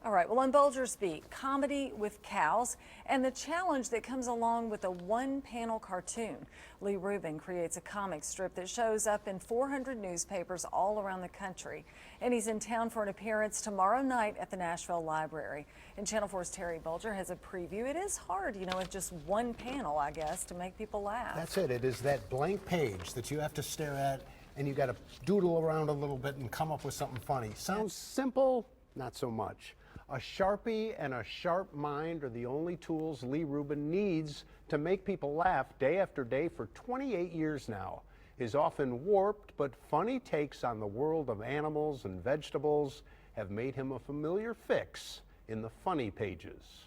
All right, well, on Bulger's Beat, comedy with cows and the challenge that comes along with a one-panel cartoon. Leigh Rubin creates a comic strip that shows up in 400 newspapers all around the country. And he's in town for an appearance tomorrow night at the Nashville Library. And Channel 4's Terry Bulger has a preview. It is hard, with just one panel, I guess, to make people laugh. That's it. It is that blank page that you have to stare at, and you got to doodle around a little bit and come up with something funny. Sounds simple, not so much. A Sharpie and a sharp mind are the only tools Leigh Rubin needs to make people laugh day after day for 28 years now. His often warped but funny takes on the world of animals and vegetables have made him a familiar fix in the funny pages.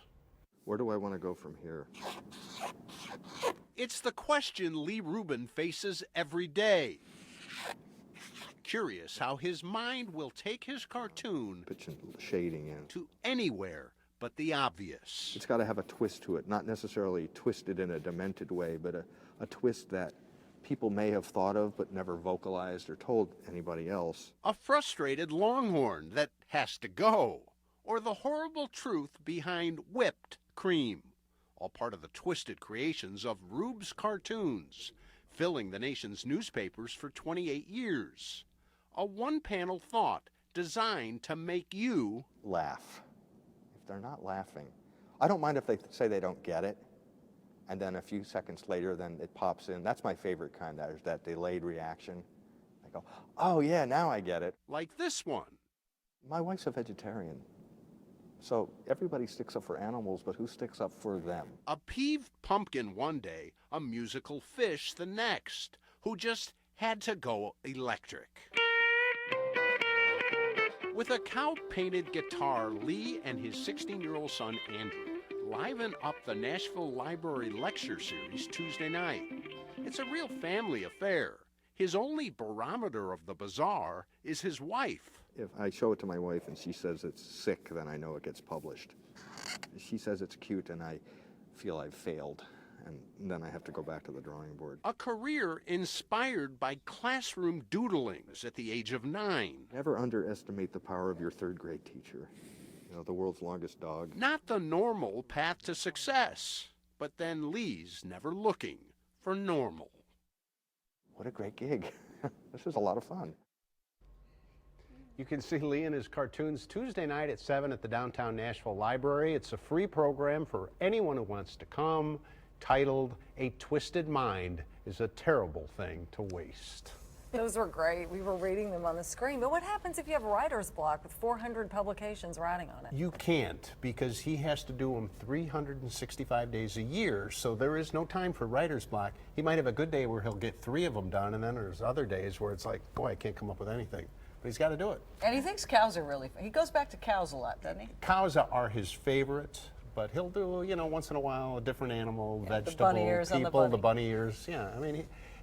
Where do I want to go from here? It's the question Leigh Rubin faces every day. Curious how his mind will take his cartoon Pitching shading in. to anywhere but the obvious. It's got to have a twist to it, not necessarily twisted in a demented way, but a twist that people may have thought of but never vocalized or told anybody else. A frustrated longhorn that has to go, or the horrible truth behind whipped cream. All part of the twisted creations of Rub's cartoons, filling the nation's newspapers for 28 years. A one-panel thought designed to make you Laugh. If they're not laughing, I don't mind if they say they don't get it, and then a few seconds later, then it pops in. That's my favorite kind, that delayed reaction. I go, oh yeah, now I get it. like this one. My wife's a vegetarian, so everybody sticks up for animals, but who sticks up for them? A peeved pumpkin one day, a musical fish the next, who just had to go electric. With a cow-painted guitar, Leigh and his 16-year-old son, Andrew, liven up the Nashville Library Lecture Series Tuesday night. It's a real family affair. His only barometer of the bizarre is his wife. If I show it to my wife and she says it's sick, then I know it gets published. She says it's cute and I feel I've failed, and then I have to go back to the drawing board. A career inspired by classroom doodlings at the age of 9. Never underestimate the power of your third grade teacher. The world's longest dog. Not the normal path to success, but then Leigh's never looking for normal. What a great gig. This is a lot of fun. You can see Leigh and his cartoons Tuesday night at 7 at the downtown Nashville Library. It's a free program for anyone who wants to come, titled A Twisted Mind is a Terrible Thing to Waste. Those were great. We were reading them on the screen. But what happens if you have writer's block with 400 publications writing on it? You can't, because he has to do them 365 days a year, so there is no time for writer's block. He might have a good day where he'll get 3 of them done, and then there's other days where it's like, boy, I can't come up with anything. But he's got to do it. And he thinks cows are really fun. He goes back to cows a lot, doesn't he? Cows are his favorite, but he'll do, once in a while, a different animal, vegetable, the bunny ears on the people, bunny. the bunny ears. Yeah,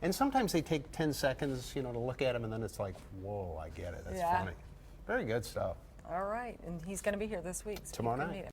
and sometimes they take 10 seconds, to look at him, and then it's like, whoa, I get it. That's funny. Very good stuff. All right, and he's going to be here this week. So Tomorrow you can night. meet him.